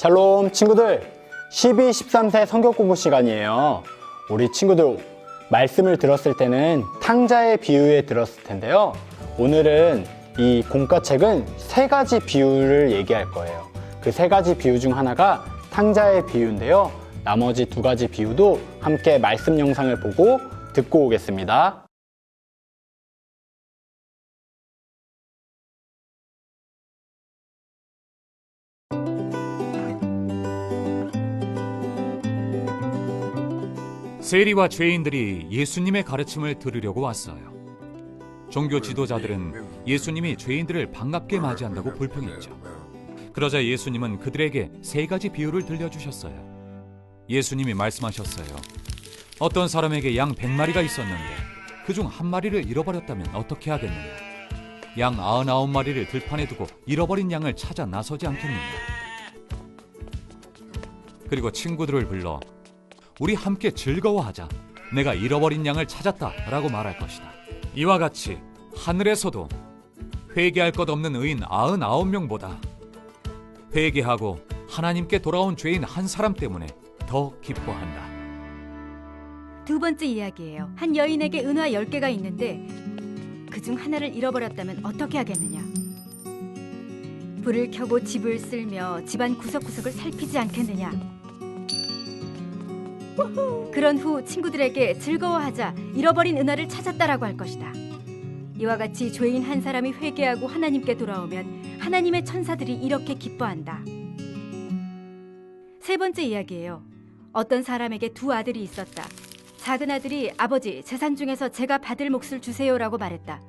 샬롬 친구들, 12, 13세 성경 공부 시간이에요. 우리 친구들 말씀을 들었을 때는 탕자의 비유에 들었을 텐데요. 오늘은 이 공과책은 세 가지 비유를 얘기할 거예요. 그 세 가지 비유 중 하나가 탕자의 비유인데요. 나머지 두 가지 비유도 함께 말씀 영상을 보고 듣고 오겠습니다. 세리와 죄인들이 예수님의 가르침을 들으려고 왔어요. 종교 지도자들은 예수님이 죄인들을 반갑게 맞이한다고 불평했죠. 그러자 예수님은 그들에게 세 가지 비유를 들려주셨어요. 예수님이 말씀하셨어요. 어떤 사람에게 양 100마리가 있었는데 그중 한 마리를 잃어버렸다면 어떻게 하겠느냐? 양 99마리를 들판에 두고 잃어버린 양을 찾아 나서지 않겠느냐? 그리고 친구들을 불러 우리 함께 즐거워하자. 내가 잃어버린 양을 찾았다 라고 말할 것이다. 이와 같이 하늘에서도 회개할 것 없는 의인 99명보다 회개하고 하나님께 돌아온 죄인 한 사람 때문에 더 기뻐한다. 두 번째 이야기예요. 한 여인에게 은화 10개가 있는데 그중 하나를 잃어버렸다면 어떻게 하겠느냐? 불을 켜고 집을 쓸며 집안 구석구석을 살피지 않겠느냐? 그런 후 친구들에게 즐거워하자, 잃어버린 은화를 찾았다라고 할 것이다. 이와 같이 죄인 한 사람이 회개하고 하나님께 돌아오면 하나님의 천사들이 이렇게 기뻐한다. 세 번째 이야기예요. 어떤 사람에게 두 아들이 있었다. 작은 아들이 아버지, 재산 중에서 제가 받을 몫을 주세요라고 말했다.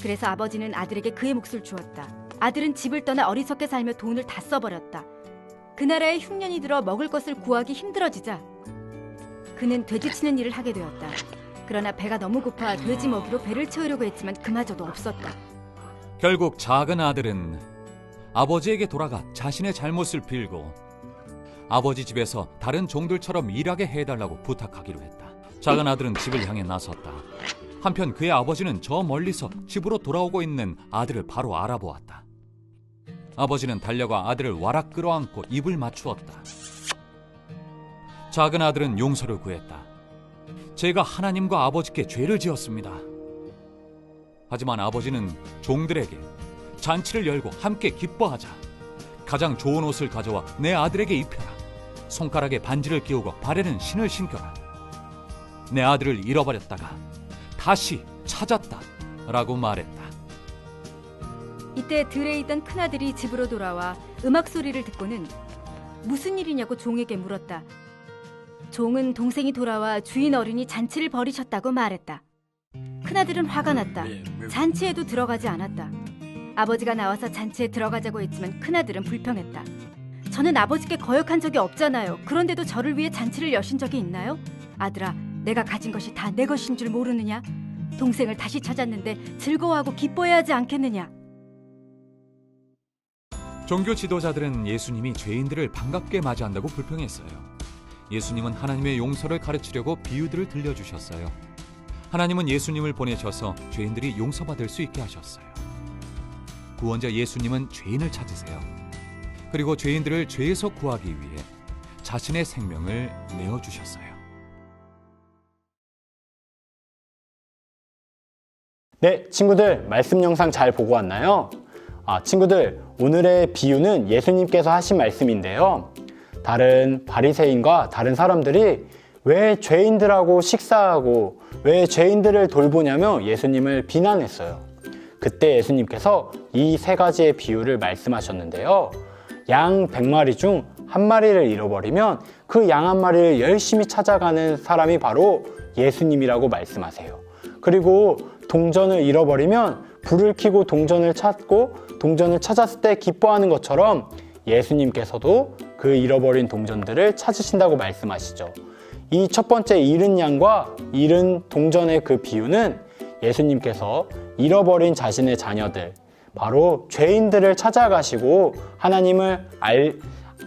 그래서 아버지는 아들에게 그의 몫을 주었다. 아들은 집을 떠나 어리석게 살며 돈을 다 써버렸다. 그 나라에 흉년이 들어 먹을 것을 구하기 힘들어지자 그는 돼지치는 일을 하게 되었다. 그러나 배가 너무 고파 돼지 먹이로 배를 채우려고 했지만 그마저도 없었다. 결국 작은 아들은 아버지에게 돌아가 자신의 잘못을 빌고 아버지 집에서 다른 종들처럼 일하게 해달라고 부탁하기로 했다. 작은 아들은 집을 향해 나섰다. 한편 그의 아버지는 저 멀리서 집으로 돌아오고 있는 아들을 바로 알아보았다. 아버지는 달려가 아들을 와락 끌어안고 입을 맞추었다. 작은 아들은 용서를 구했다. 제가 하나님과 아버지께 죄를 지었습니다. 하지만 아버지는 종들에게 잔치를 열고 함께 기뻐하자. 가장 좋은 옷을 가져와 내 아들에게 입혀라. 손가락에 반지를 끼우고 발에는 신을 신겨라. 내 아들을 잃어버렸다가 다시 찾았다 라고 말했다. 이때 들에 있던 큰아들이 집으로 돌아와 음악 소리를 듣고는 무슨 일이냐고 종에게 물었다. 종은 동생이 돌아와 주인 어른이 잔치를 벌이셨다고 말했다. 큰아들은 화가 났다. 잔치에도 들어가지 않았다. 아버지가 나와서 잔치에 들어가자고 했지만 큰아들은 불평했다. 저는 아버지께 거역한 적이 없잖아요. 그런데도 저를 위해 잔치를 여신 적이 있나요? 아들아, 내가 가진 것이 다 내 것인 줄 모르느냐? 동생을 다시 찾았는데 즐거워하고 기뻐해야 하지 않겠느냐? 종교 지도자들은 예수님이 죄인들을 반갑게 맞이한다고 불평했어요. 예수님은 하나님의 용서를 가르치려고 비유들을 들려주셨어요. 하나님은 예수님을 보내셔서 죄인들이 용서받을 수 있게 하셨어요. 구원자 예수님은 죄인을 찾으세요. 그리고 죄인들을 죄에서 구하기 위해 자신의 생명을 내어주셨어요. 네, 친구들 말씀 영상 잘 보고 왔나요? 친구들, 오늘의 비유는 예수님께서 하신 말씀인데요. 다른 바리새인과 다른 사람들이 왜 죄인들하고 식사하고 왜 죄인들을 돌보냐며 예수님을 비난했어요. 그때 예수님께서 이 세 가지의 비유를 말씀하셨는데요. 양 100마리 중 한 마리를 잃어버리면 그 양 한 마리를 열심히 찾아가는 사람이 바로 예수님이라고 말씀하세요. 그리고 동전을 잃어버리면 불을 켜고 동전을 찾고 동전을 찾았을 때 기뻐하는 것처럼 예수님께서도 그 잃어버린 동전들을 찾으신다고 말씀하시죠. 이 첫 번째 잃은 양과 잃은 동전의 그 비유는 예수님께서 잃어버린 자신의 자녀들, 바로 죄인들을 찾아가시고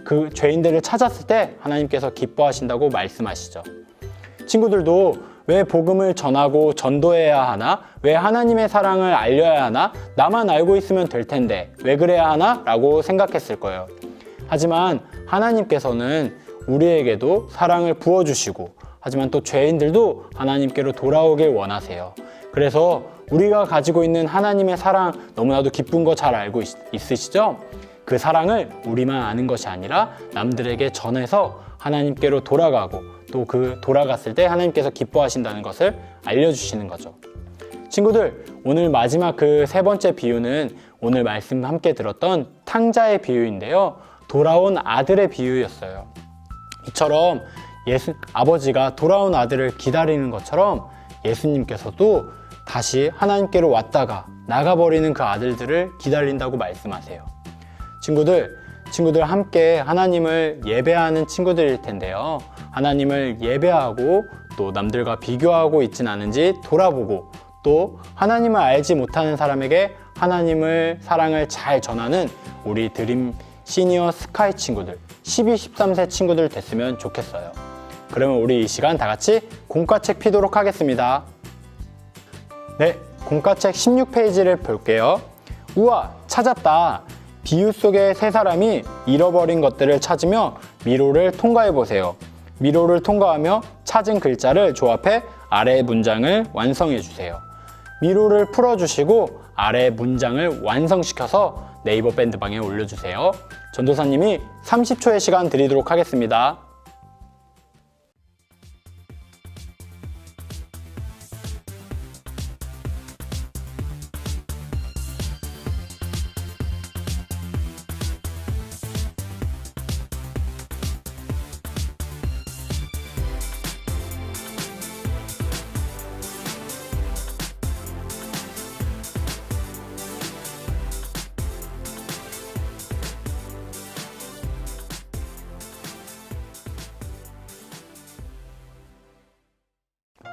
그 죄인들을 찾았을 때 하나님께서 기뻐하신다고 말씀하시죠. 친구들도 왜 복음을 전하고 전도해야 하나? 왜 하나님의 사랑을 알려야 하나? 나만 알고 있으면 될 텐데 왜 그래야 하나? 라고 생각했을 거예요. 하지만 하나님께서는 우리에게도 사랑을 부어주시고 하지만 또 죄인들도 하나님께로 돌아오길 원하세요. 그래서 우리가 가지고 있는 하나님의 사랑 너무나도 기쁜 거 잘 알고 있으시죠? 그 사랑을 우리만 아는 것이 아니라 남들에게 전해서 하나님께로 돌아가고 또 그 돌아갔을 때 하나님께서 기뻐하신다는 것을 알려주시는 거죠. 친구들, 오늘 마지막 그 세 번째 비유는 오늘 말씀 함께 들었던 탕자의 비유인데요. 돌아온 아들의 비유였어요. 이처럼 아버지가 돌아온 아들을 기다리는 것처럼 예수님께서도 다시 하나님께로 왔다가 나가버리는 그 아들들을 기다린다고 말씀하세요. 친구들 함께 하나님을 예배하는 친구들일 텐데요. 하나님을 예배하고 또 남들과 비교하고 있진 않은지 돌아보고 또 하나님을 알지 못하는 사람에게 하나님을 사랑을 잘 전하는 우리 드림 시니어 스카이 친구들 12, 13세 친구들 됐으면 좋겠어요. 그러면 우리 이 시간 다 같이 공과책 피도록 하겠습니다. 네, 공과책 16페이지를 볼게요. 우와, 찾았다. 비유 속의 세 사람이 잃어버린 것들을 찾으며 미로를 통과해 보세요. 미로를 통과하며 찾은 글자를 조합해 아래 문장을 완성해 주세요. 미로를 풀어주시고 아래 문장을 완성시켜서 네이버 밴드방에 올려주세요. 전도사님이 30초의 시간 드리도록 하겠습니다.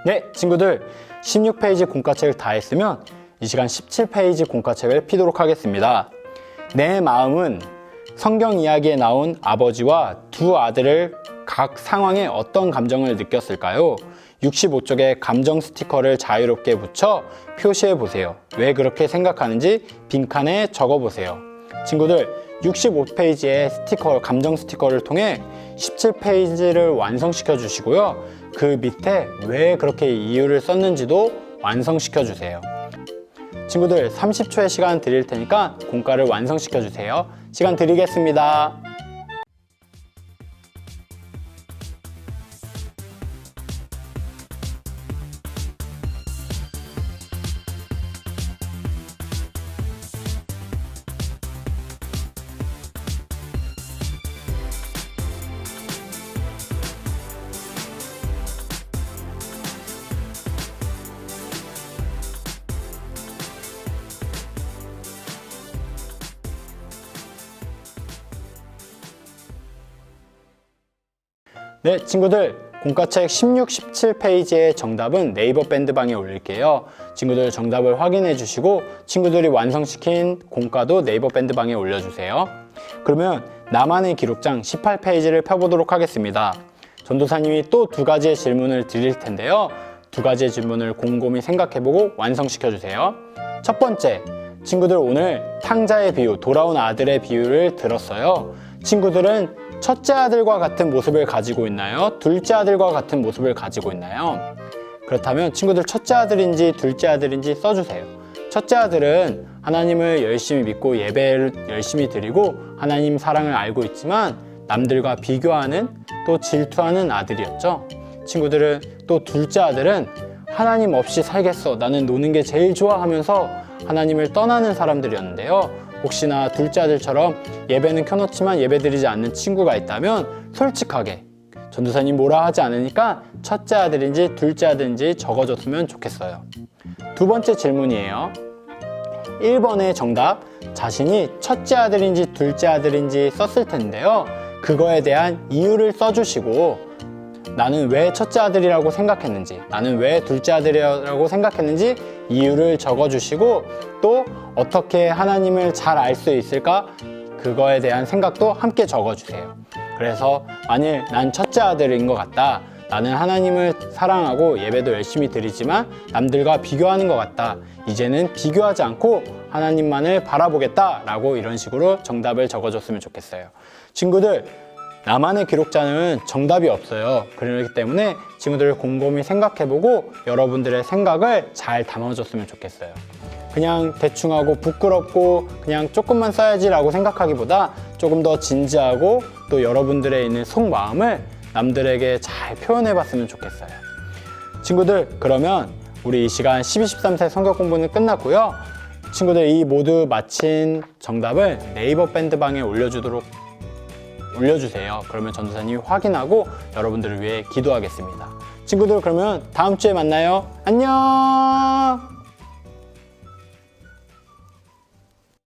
네, 친구들 16페이지 공과책을 다 했으면 이 시간 17페이지 공과책을 피도록 하겠습니다. 내 마음은 성경 이야기에 나온 아버지와 두 아들을 각 상황에 어떤 감정을 느꼈을까요? 65쪽에 감정 스티커를 자유롭게 붙여 표시해 보세요. 왜 그렇게 생각하는지 빈칸에 적어 보세요. 친구들 65페이지의 감정 스티커를 통해 17페이지를 완성시켜 주시고요. 그 밑에 왜 그렇게 이유를 썼는지도 완성시켜 주세요. 친구들 30초의 시간 드릴 테니까 공과를 완성시켜 주세요. 시간 드리겠습니다. 네, 친구들 공과책 16, 17페이지의 정답은 네이버 밴드방에 올릴게요. 친구들 정답을 확인해 주시고 친구들이 완성시킨 공과도 네이버 밴드방에 올려주세요. 그러면 나만의 기록장 18페이지를 펴보도록 하겠습니다. 전도사님이 또 두 가지의 질문을 드릴 텐데요. 두 가지의 질문을 곰곰이 생각해보고 완성시켜 주세요. 첫 번째, 친구들 오늘 탕자의 비유, 돌아온 아들의 비유를 들었어요. 친구들은 첫째 아들과 같은 모습을 가지고 있나요? 둘째 아들과 같은 모습을 가지고 있나요? 그렇다면 친구들 첫째 아들인지 둘째 아들인지 써주세요. 첫째 아들은 하나님을 열심히 믿고 예배를 열심히 드리고 하나님 사랑을 알고 있지만 남들과 비교하는 또 질투하는 아들이었죠. 친구들은 또 둘째 아들은 하나님 없이 살겠어, 나는 노는 게 제일 좋아 하면서 하나님을 떠나는 사람들이었는데요. 혹시나 둘째 아들처럼 예배는 켜놓지만 예배드리지 않는 친구가 있다면 솔직하게 전도사님 뭐라 하지 않으니까 첫째 아들인지 둘째 아들인지 적어줬으면 좋겠어요. 두 번째 질문이에요. 1번의 정답, 자신이 첫째 아들인지 둘째 아들인지 썼을 텐데요. 그거에 대한 이유를 써주시고 나는 왜 첫째 아들이라고 생각했는지, 나는 왜 둘째 아들이라고 생각했는지 이유를 적어주시고 또 어떻게 하나님을 잘 알 수 있을까? 그거에 대한 생각도 함께 적어주세요. 그래서 만일 난 첫째 아들인 것 같다, 나는 하나님을 사랑하고 예배도 열심히 드리지만 남들과 비교하는 것 같다, 이제는 비교하지 않고 하나님만을 바라보겠다 라고 이런 식으로 정답을 적어줬으면 좋겠어요. 친구들 나만의 기록자는 정답이 없어요. 그렇기 때문에 친구들 곰곰이 생각해보고 여러분들의 생각을 잘 담아줬으면 좋겠어요. 그냥 대충 하고 부끄럽고 그냥 조금만 써야지 라고 생각하기보다 조금 더 진지하고 또 여러분들의 있는 속마음을 남들에게 잘 표현해봤으면 좋겠어요. 친구들, 그러면 우리 이 시간 12, 13세 성경 공부는 끝났고요. 친구들, 이 모두 마친 정답을 네이버 밴드방에 올려주세요. 그러면 전도사님이 확인하고 여러분들을 위해 기도하겠습니다. 친구들, 그러면 다음 주에 만나요. 안녕!